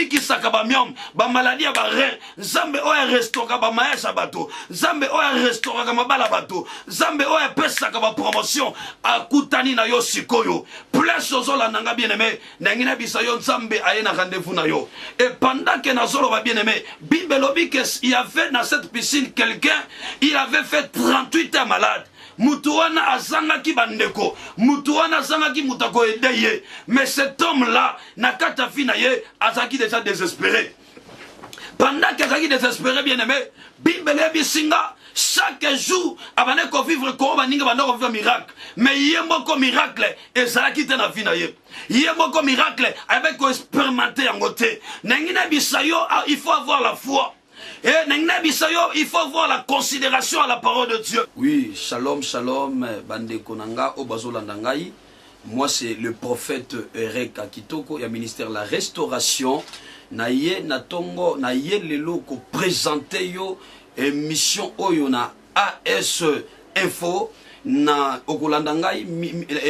abikisaka ba myom ba maladie ba rein nzambe oya restauraka ba maesha bato nzambe oya restauraka mabala bato nzambe oya pesaka ba promotion akutani na yo sikoyo place ozolanda nga bien aimé ndenge na bisa yo nzambe aye na rendez-vous na yo et pendant que nazolo ba bien aimé Bible lobi que il y avait dans cette piscine quelqu'un il avait fait 38 ans malade Mutuana azangaki bandeko Mutuana azangaki mutako edeye mais cet homme là nakata fina ye azaki déjà désespéré pendant que azaki désespéré bien aimé Bible bisinga chaque jour abane ko vivre ko baninga banda ko vivre miracle mais yemoko miracle ezalaki te na fina ye yemoko miracle avec ko expérimenter en côté nengina bisayo il faut avoir la foi. Et il faut voir la considération à la parole de Dieu. Oui, shalom, shalom, bande konanga, obazolandangai. Moi, c'est le prophète Eric Akitoko, il y a ministère de la restauration. Naye natongo, naye lelo ko présenter yo émission oyo na AS Info na okolandangai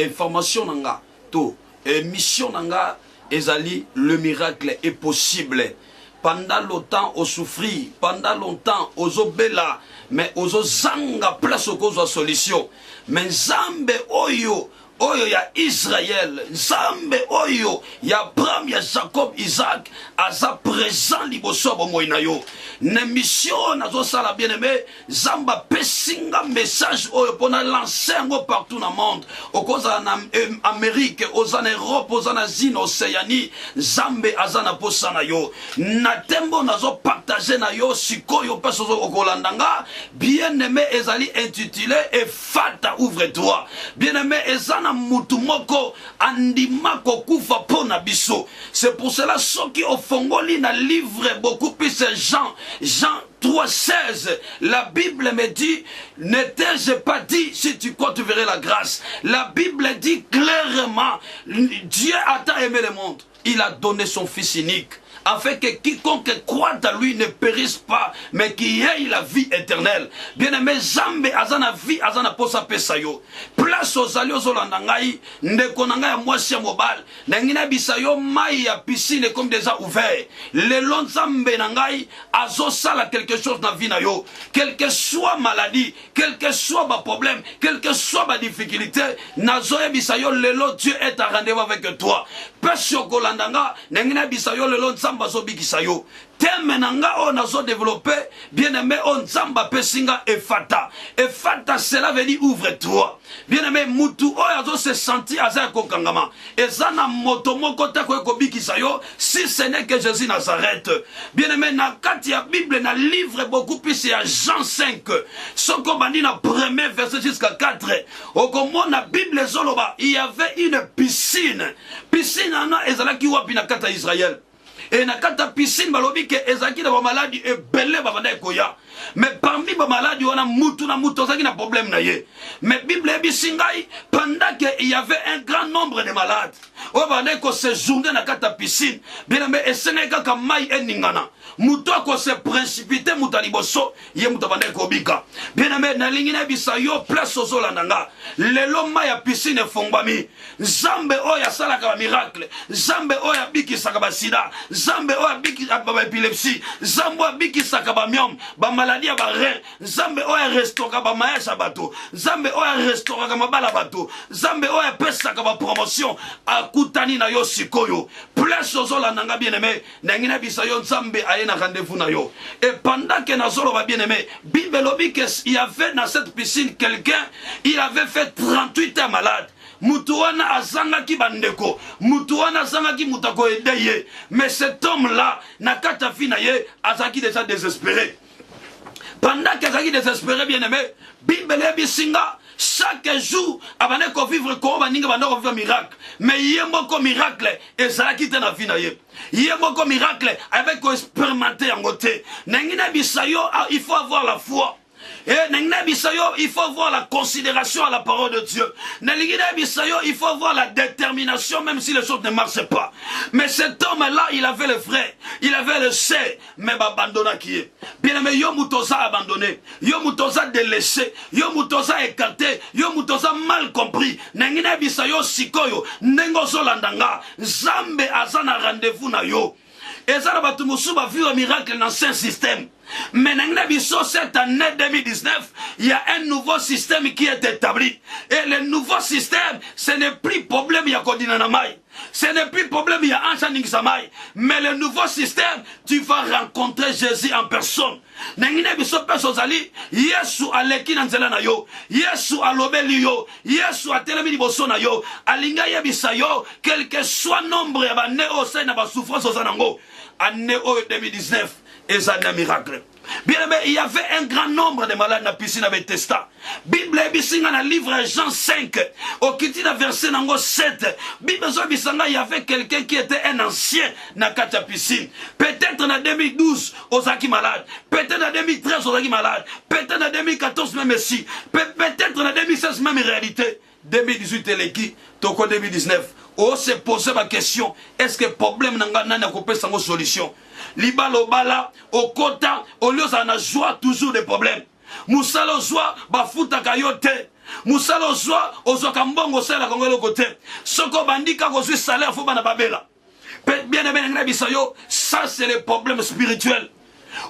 information nanga to émission nanga ezali le miracle est possible. Pendant longtemps, on souffrit. Pendant longtemps, on obéla. Mais on zanga place au cause de solution. Mais Zambe oyo. Oyo ya Israël, Zambe oyo, ya Abraham, ya Jacob, Isaac, aza présent liboso bomoina yo. Ne mission nazo sala bien aimé, Zamba pesinga message oyo pona lancer ngo partout dans le monde. Okoza na Amérique, oza na Europe, oza na Zine, Océanie, Zambe azana posana yo. Na tembo nazo partager na yo sikoyo peso okolandanga, bien aimé ezali intitulé et Fata ouvre-toi. Bien aimé ezana mutumoko andimako kufa pona biso. C'est pour cela ceux qui ont fongoli na livre beaucoup plus Jean 3,16. La Bible me dit, ne t'ai-je pas dit, si tu crois tu verrais la grâce. La Bible dit clairement, Dieu a tant aimé le monde, il a donné son fils unique, afin que quiconque croit à lui ne périsse pas, mais qu'il ait la vie éternelle. Bien-aimé, Zambe azana vie, azana posa pesayo. Place aux alliés aux Olandangaï, ndekonanga mwasi mobile, nangina bisayo mai ya piscine comme déjà ouvert. Le long Zambe nangai, azo sala quelque chose na vie na yo. Quelle que soit maladie, quel que soit ma problème, quelle que soit ma difficulté, nazoye bisayo lelo Dieu est à rendez-vous avec toi. Pesio kolandanga, nangina bisayo lelo bazo bikisayo teme nanga on azo développé bien aimé on zamba pesinga efata efata cela veut dire ouvre-toi bien aimé mutu o azo se sentir aza kokangama ezana moto moko ta ko bikisayo si ce n'est que Jésus Nazareth. Bien aimé na kati ya Bible na livre beaucoup plus ya Jean 5 soko bandi na premier verset jusqu'à 4 okomona Bible zoloba il y avait une piscine ana ezala ki wapi na kata Israël. Et na kata piscine balobi ke ezaki na ba maladie ebele ba banda koya. Mais parmi ba maladie on a mutu na mutu zaki na problème na ye. Mais Bible bisingai pendant que il y avait un grand nombre de malades. O banda ko séjourner na kata piscine. Bien mais eseneka ka mai eningana. Mutu ko se précipiter mutaliboso ye mutu banda ko bika. Bien mais na lingina bisayo place ozolandanga. Lelo mai ya piscine fongbami. Zambe oya sala ka miracle. Zambe oya biki sakaba sida. Zambe oya biki ba epilepsie. Zambe oya biki sakaba myom. Ba maladie ba rein. Zambe oya restauraka ba maesha bato. Zambe oya restauraka mabala bato. Zambe oya pesaka ba promotion akutani na yo sikoyo. Place ozolanda nga bien aimé. Nangina bisayo Nzambe aye na rendez-vous na yo. Et pendant que nazolo ba bien aimé, Bible lobi que il y avait dans cette piscine quelqu'un, il avait fait 38 ans malade. Mutuana azangaki bandeko, Mutuana azangaki mutako edeye. Mais cet homme-là, nakata fina ye, azaki déjà désespéré. Pendant qu'azaki désespéré, bien aimé, Bible bisinga, chaque jour, abane ko vivre ko baninga banda ko vivre miracle. Mais yemoko miracle, ezalaki te na fina ye. Yemoko miracle, avec ko expérimenter en côté. Nengina bisayo, il faut avoir la foi. Et il faut voir la considération à la parole de Dieu. Il faut voir la détermination même si les choses ne marchent pas. Mais cet homme-là, il avait le vrai, il avait le sait, mais abandonna qui est. Bien aimé, yo mutosa abandonné, yo mutosa délaissé, yo mutosa écarté, yo mutosa mal compris. Nengina bisayo sikoyo, nengo zolandanga, Zambe azana rendez-vous na yo. Et ça, va vu un miracle dans l'ancien système. Mais dans cette année 2019, il y a un nouveau système qui est établi. Et le nouveau système, ce n'est plus problème, il y a Kodinanamai. Ce n'est plus problème, il y a Anchaning Samai. Mais le nouveau système, tu vas rencontrer Jésus en personne. Nengine biso peso zali, Yesu aleki na nzela na yo, Yesu alobeli yo, Yesu atelemi liboso na yo, alinga yebisa yo, quel que soit nombre ya ba ne o se na ba souffrance ozanango, année 2019, et ça un miracle. Bien aimé, il y avait un grand nombre de malades dans la piscine avec Testa. Bible bisinga na livre Jean 5, au kitina verset nango 7. Bible bisanga, il y avait quelqu'un qui était un ancien na kata piscine. Peut-être en 2012, Ozaki malade. Peut-être en 2013, Ozaki malade. Peut-être en 2014, même ici. Peut-être en 2016, même réalité. 2018 eleki, toko 2019. On se posait ma question, est-ce que le problème n'a pas sans solution? Libalo bala, au kota, au lieu d'en joie toujours des problèmes. Moussalo joie, bafuta kayote. Moussalo joie, au zokambongo c'est la congolo côté. Soko bandika ko suis salaire, faut pas na babela. Bien aimé, ça c'est le problème spirituel.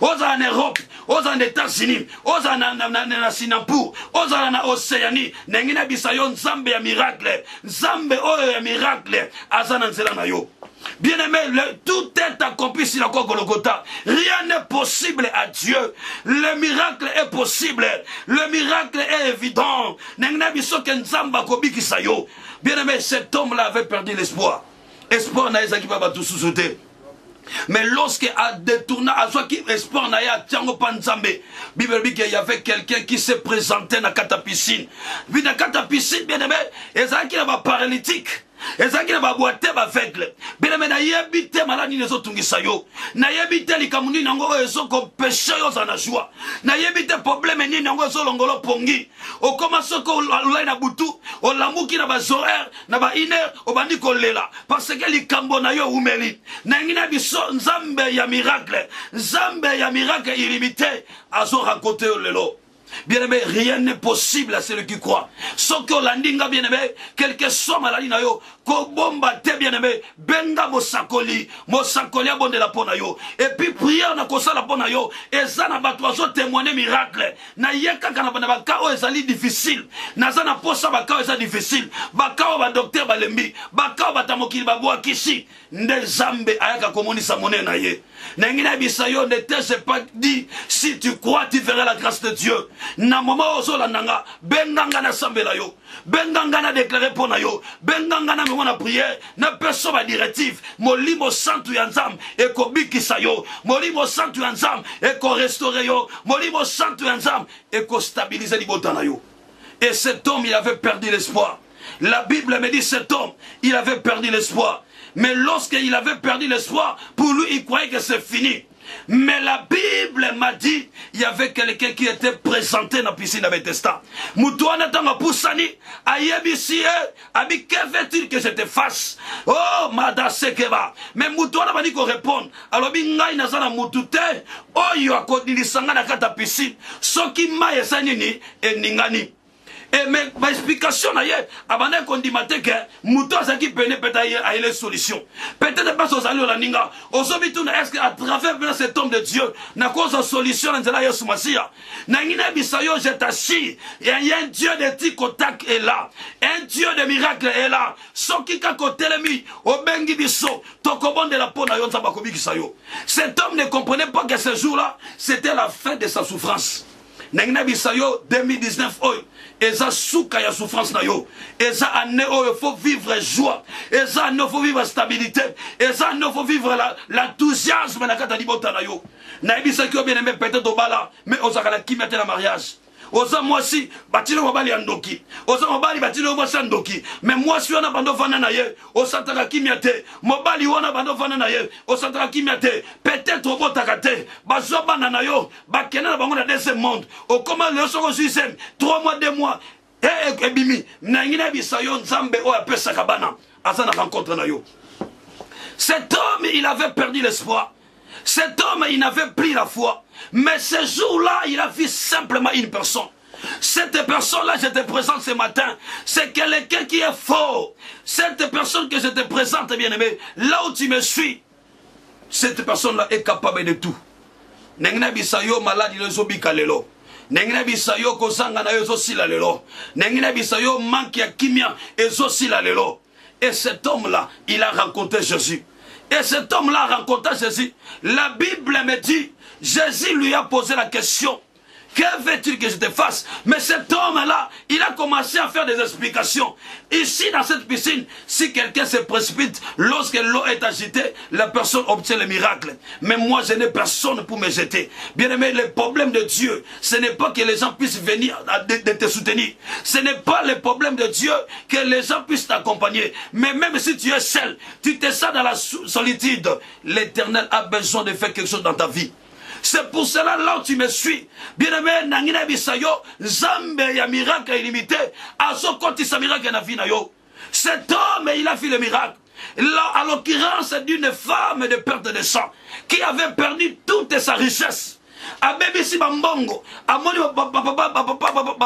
Aux en Europe, aux en États-Unis, aux en Singapour, aux en Océanie, n'engina bisayo nzambe ya miracle, nzambe oyo ya miracle, azana nzela na yo. Bien aimé, tout est accompli sur la Golgotha. Rien n'est possible à Dieu. Le miracle est possible. Le miracle est évident. N'engina biso ke nzamba kobiki sayo. Bien aimé, cet homme-là avait perdu l'espoir. Espoir na ezaki baba tout sous-sauter. Mais lorsqu'il a détourné à soi qui espoir n'a ya tiango panzambe, Bible dit qu'il y avait quelqu'un qui s'est présenté dans la piscine. Puis dans la piscine, bien aimé, et ça qui n'a pas paralytique. Et ça qui n'a pas boité ba aveugle. Bien aimé, na yebite maladi les autres tungisayo. Na yebite likamuni nango ezo ko péché yo zana joie. Na yebite problème ni nango ezo longolo pongi. O commence ko ulai na butu, o lamuki na ba zorer, na ba iner, o bandi ko lela parce que likambo na yo umeli. Na ngina biso nzambe ya miracle. Nzambe ya miracle illimité azo raconter lelo. Bien aimé, rien n'est possible à celui qui croit. Sauf que l'andinga bien aimé, quel que soit maladie na yo, ko bomba te bien aimé, benga mosakoli a bonde la pona yo. Et puis prière na kosa la pona yo, et ça na batoazo témoigner miracle. Na yeka kana bana bakao ezali difficile. Na zana posa bakao ezali difficile. Bakao ba docteur balembi, bakao batamokili babwa kishi. Nde zambe ayaka komonisa mone na ye. Nengina bisayo ne t'ai pas dit, si tu crois tu verras la grâce de Dieu. Na moment ozola nanga, benganga na sambela yo, benganga na déclarer pour na yo, benganga na mona prière, na perso ba directive, molimo santu ya nzam, e ko bikisa yo, molimo santu ya nzam, e ko restaurer yo, molimo santu ya nzam, e ko stabiliser libota na yo. Et cet homme, il avait perdu l'espoir. La Bible me dit cet homme, il avait perdu l'espoir. Mais lorsqu'il avait perdu l'espoir, pour lui, il croyait que c'est fini. Mais la Bible m'a dit, il y avait quelqu'un qui était présenté dans la piscine de Bethesda. Moutouana tanga poussani, ayebisi, abi, que veux-tu que je te fasse? Oh, mada sekeba. Mais Moutouana m'a dit qu'on réponde. Alors, bingai nazana moutute, oh, yako dilisanga na kata piscine. Soki ma esanini, et ningani. Et mais ma explication d'ailleurs, avant qu'on dit matin que Mouton ça qui peine peut-être à les solutions. Peut-être pas aux alliés la ninga. Aujourd'hui est-ce qu'à travers cet homme de Dieu, n'a cause de solution dans la Yesu Masia. Nangina bisayo je t'assure, il y a un Dieu de tikotak est là, un Dieu de miracles est là. Soki kako telemi, au bengi biso, tokobon de la peau na yonza bakobi kisayo. Cet homme ne comprenait pas que ce jour-là, c'était la fin de sa souffrance. Nangina bisayo 2019 oy. Et ça souka ya souffrance na yo. Et ça année où il faut vivre joie. Et ça il faut vivre stabilité. Et ça il faut vivre l'enthousiasme na kata libota na yo. Na ibisa ki bien aimé peut-être au bala, mais osaka ki mettre la mariage. Oza moi si batilo mobali andoki. Oza mobali batilo moi sandoki. Mais moi si on a bando fana na ye, osataka kimiate. Mobali wana bando fana na ye, osataka kimiate. Peut-être au botakate, bazoba na yo, bakena na bango na deuxième monde. Au comment le soko suisem, 3 mois 2 mois. Eh bimi, na ngina bisayo nzambe o apesa kabana. Asa na rencontre na yo. Cet homme, il avait perdu l'espoir. Cet homme, il n'avait plus la foi. Mais ce jour-là, il a vu simplement une personne. Cette personne-là, je te présente ce matin, c'est quelqu'un qui est fort. Cette personne que je te présente, bien-aimé, là où tu me suis, Cette personne-là est capable de tout. Nengina bisayo maladi lezo bikalelo. Nengina bisayo kozanga na yo sila lelo. Nengina bisayo manque ya kimia ezo sila lelo. Et cet homme-là, il a rencontré Jésus. Et cet homme-là a rencontré Jésus. La Bible me dit, Jésus lui a posé la question. Que veux-tu que je te fasse? Mais cet homme-là, il a commencé à faire des explications. Ici, dans cette piscine, si quelqu'un se précipite, lorsque l'eau est agitée, la personne obtient le miracle. Mais moi, je n'ai personne pour me jeter. Bien aimé, le problème de Dieu, ce n'est pas que les gens puissent venir de te soutenir. Ce n'est pas le problème de Dieu que les gens puissent t'accompagner. Mais même si tu es seul, tu te sens dans la solitude, l'Éternel a besoin de faire quelque chose dans ta vie. C'est pour cela, là où tu me suis, bien-aimé, Nangina Bisayo, Zambe ya miracle illimité, Azo Koti sa miracle na vie na yo. Cet homme, il a fait le miracle. Là, à l'occurrence d'une femme de perte de sang, qui avait perdu toute sa richesse. A Bébisi Bambongo, a Moni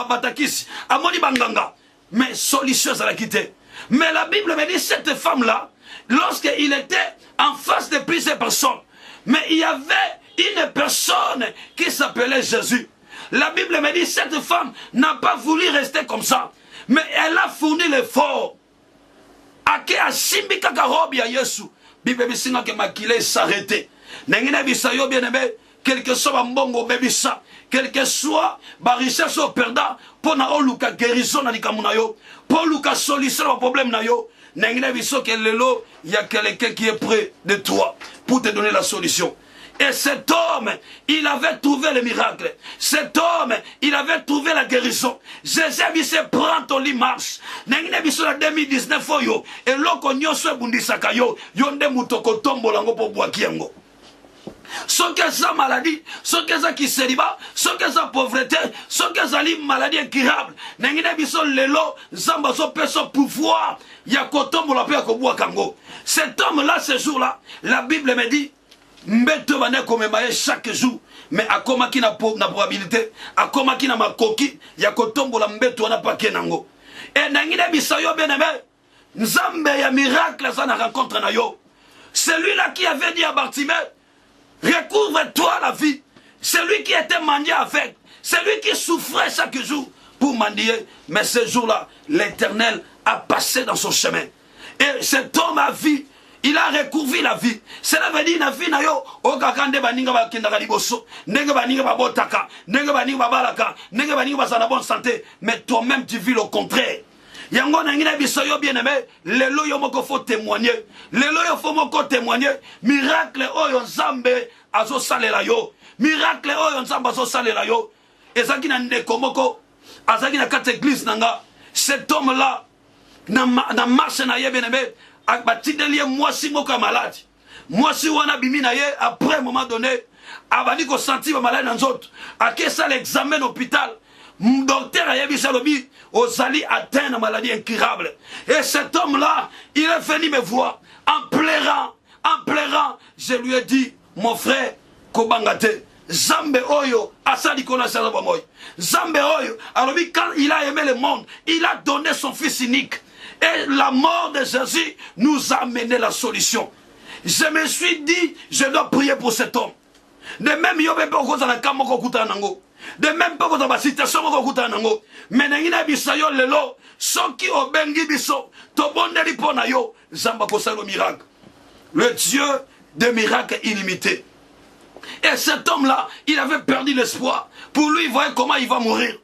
Batakis, a Moni Banganga. Mais solution, ça l'a quitté. Mais la Bible me dit, cette femme-là, lorsqu'il était en face de plusieurs personnes, mais il y avait une personne qui s'appelait Jésus. La Bible me dit, cette femme n'a pas voulu rester comme ça. Mais elle a fourni l'effort. Ake asimbi kakarobi ya Yesu. Bible bisinga ke makile s'arrêter. Nengina bisayo bien aimé, quel que soit mbongo bebisa, quel que soit ba richesse au perdant, pour na oluka guérison na likamuna yo, pour luka solution au problème na yo. Nengina biso ke lelo, il y a quelqu'un qui est près de toi pour te donner la solution. Et cet homme, il avait trouvé le miracle. Cet homme, il avait trouvé la guérison. Jésus a dit, prends ton lit, marche. Nengine biso la 2019 yo. Et loko nyoso bundisaka yo. Yonde mutoko tombo lango po bwaki yango. Ce que ça maladie, ce que ça qui célibat, ce que ça pauvreté, ce que ça maladie incurable. Nengine biso lelo, zamba so peso pouvoir. Yakotombo la pe yakobwa kango. Cet homme-là, ce jour-là, la Bible me dit, Mbeto bane komemaye chaque jour, mais akoma ki na probabilité, akoma ki na makoki, ya kotombo la mbeto wana pake nango. Et nangine bisayo beneme, nzambe ya miracle ça na rencontre na yo. Celui-là qui avait dit à Bartimée, recouvre-toi la vie. Celui qui était mendiant avec, celui qui souffrait chaque jour pour mendier, mais ce jour-là, l'Éternel a passé dans son chemin. Et cet homme a vu. Il a recouvert la vie. Cela veut dire, na vie na yo, okakande baninga ba kendaka liboso, ndenge baninga ba botaka, ndenge baninga ba balaka, ndenge baninga ba sana bonne santé, mais toi-même tu vis le contraire. Yango na ngina biso yo bien-aimé, lelo yo moko faut témoigner. Lelo yo faut moko témoigner. Miracle oyo Nzambe azo salela yo. Miracle oyo Nzambe azo salela yo. Ezaki na ndeko moko, azaki na kati église nanga. Cet homme-là, na marche na ye bien-aimé, Akbatideli moi si moka malade. Moi si wana bimi na ye après un moment donné abani ko senti ba malade nzoto. Akesa l'examen hôpital. Docteur a yebisa lobi ozali atteint na maladie incurable. Et cet homme là, il est venu me voir en pleurant, je lui ai dit mon frère Kobangate Zambe Oyo asali kona sala ba moy. Zambe Oyo alobi quand il a aimé le monde, il a donné son fils unique. Et la mort de Jésus nous a amené la solution. Je me suis dit, je dois prier pour cet homme. De même, il y a des gens qui ont de même, pas dans la situation, mais n'ayina bisayo lelo, ceux qui ont bengi biso, to bondeli ponayo, zamba kosalo miracle. Le Dieu de miracles illimité. Et cet homme-là, il avait perdu l'espoir. Pour lui, il voyait comment il va mourir.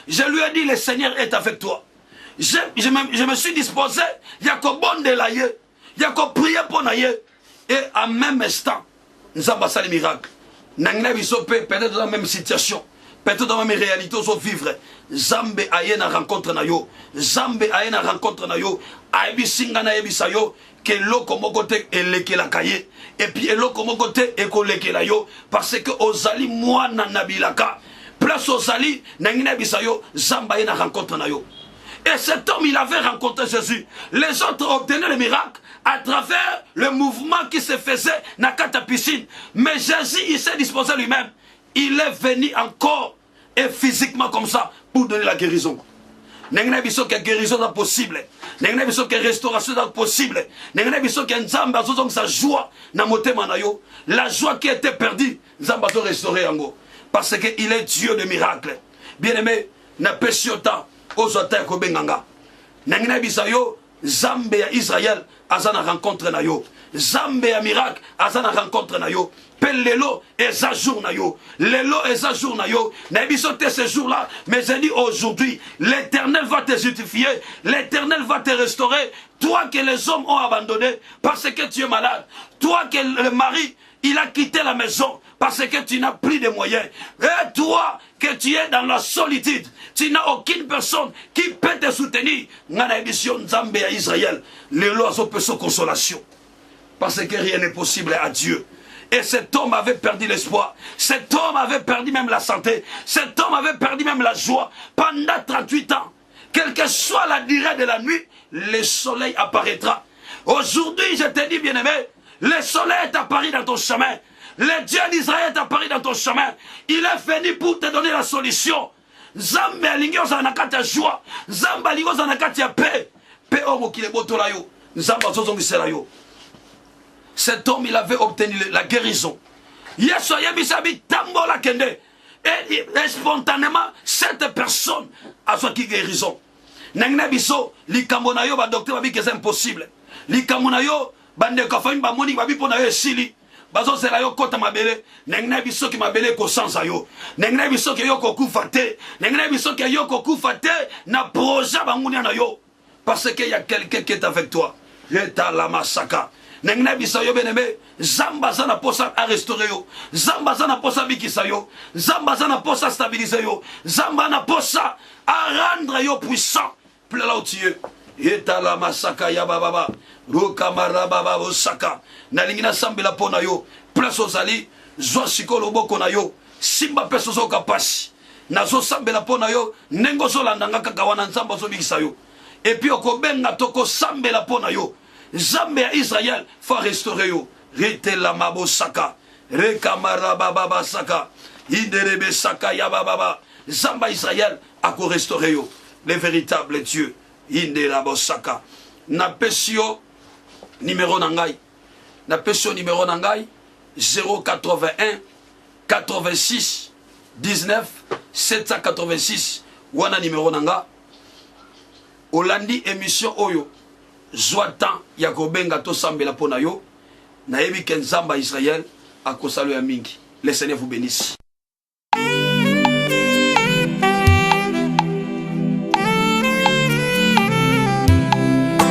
Je lui ai dit, le Seigneur est avec toi. Je me suis disposé, il y a qu'au bon de l'aïe, il y a qu'au prier pour l'aïe. Et en même instant, nous avons passé les miracles. Nous avons peut-être dans la même situation, peut-être dans la même réalité, nous vivre. Zambe aye na rencontre na yo, Zambe aye na rencontre na yo, aibi singa na yebi sayo, que l'oko mokote eleke la kaye, et puis l'oko mokote eko leke la yo, parce que ozali moi na nabilaka, place ozali, nangina bisayo, Zamba aye na rencontre na yo. Et cet homme, il avait rencontré Jésus. Les autres obtenaient le miracle à travers le mouvement qui se faisait dans la piscine. Mais Jésus, il s'est disposé lui-même. Il est venu encore et physiquement comme ça pour donner la guérison. Nengna biso que guérison est possible. Nengna biso que restauration est possible. Nengna biso que nzamba azozong sa joie na motema na yo. La joie qui était perdue, nzamba zo restaurer yango. Parce que il est Dieu de miracles. Bien-aimé, na pesiota ozota ko benganga. Nengna biso yo Zambe ya Israël azana rencontre na yo. Zambe ya miracle azana rencontre na yo. Lelo et sa jour na yo. Lelo et sa jour na yo. N'abisote ce jour-là. Mais je dis aujourd'hui, l'Éternel va te justifier. L'Éternel va te restaurer. Toi que les hommes ont abandonné parce que tu es malade. Toi que le mari, il a quitté la maison parce que tu n'as plus de moyens. Et toi que tu es dans la solitude. Tu n'as aucune personne qui peut te soutenir. Ngana émission Nzambe à Israël. Lelo a son consolation. Parce que rien n'est possible à Dieu. Et cet homme avait perdu l'espoir. Cet homme avait perdu même la santé. Cet homme avait perdu même la joie. Pendant 38 ans, quelle que soit la durée de la nuit, le soleil apparaîtra. Aujourd'hui, je te dis, bien-aimé, le soleil est apparu dans ton chemin. Le Dieu d'Israël est apparu dans ton chemin. Il est venu pour te donner la solution. Zambé alingio zanakati ya joie. Zambé alingio zanakati ya paix. Paix omo ki le botola yo. Zambé zozongisela yo. Cet homme, il avait obtenu la guérison. Yesu yebisabi tambola kende. Et spontanément, cette personne a soit qui guérison. Nengne biso, li kamonayo ba docteur babi que c'est impossible. Li kamonayo bande ka fami ba moni babi pona yo esili. Bazo sela yo kota mabele. Nengne biso ki mabele ko sansa yo. Nengne biso ki yo ko kufa te. Nengne biso ki yo ko kufa te na projet bangunia na yo. Parce qu'il y a quelqu'un qui est avec toi. Reta la masaka. Nengna bisa yo beneme zamba sana posa a restaurer yo zamba sana posa bikisa yo zamba sana posa stabiliser yo zamba na posa a rendre yo puissant plus là où tu es eta la masaka ya baba roka maraba osaka na lingina sambela pona yo place ozali zo sikolo boko na yo simba peso zo kapasi na zo sambela pona yo nengo zo landanga kaka wana nzamba zo bikisa yo et puis okobenga toko sambela pona yo. Zambe à Israël faut restaurer yo. Rete la mabo saka. Rekamara baba saka. Iderebe saka ya baba. Zamba Israël a ko restaurer yo. Le véritable Dieu. Inderabo saka. Na pesio numéro nangai. Na pesio numéro nangai 081 86 19 786. Wana numéro nanga. Olandi émission Oyo. Zoatan Yakobenga to sambela pona yo na yebi ken Zamba Israël a kosalo ya mingi. Le Seigneur vous bénisse.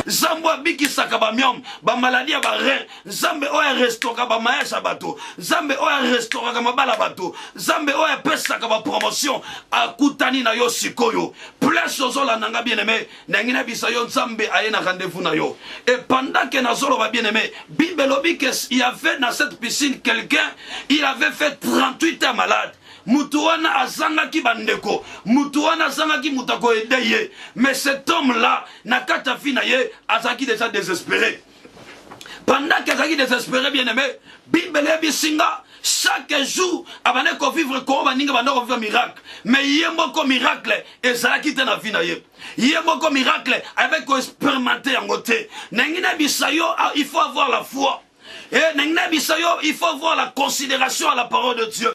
Zambo biki sakaba miom ba maladie ba rein Zambe oya restaura ba maesha bato Zambe oya restaura ba bala bato Zambe oya pesa ka ba promotion akutani na yo sikoyo plus ozola nanga bien-aimé nangina bisa yo Zambe ayena rendez-vous na yo et pendant que nazolo ba bien-aimé Bible lobi que il y avait dans cette piscine quelqu'un il avait fait 38 ans malade. Mutuana azanga ki bandeko, mutuana azanga ki mutako edeye, mais cet homme-là, nakata finaye, azaki déjà désespéré. Pendant qu'il azaki désespéré, bien aimé, Bible bisinga, chaque jour, abane ko vivre ko baninga bando ko vivre miracle, mais yemoko miracle, et zalaki te na finaye. Yemoko miracle, avec ko expérimenter en côté. Nengina bisayo, il faut avoir la foi. Et nengina bisayo, il faut avoir la considération à la parole de Dieu.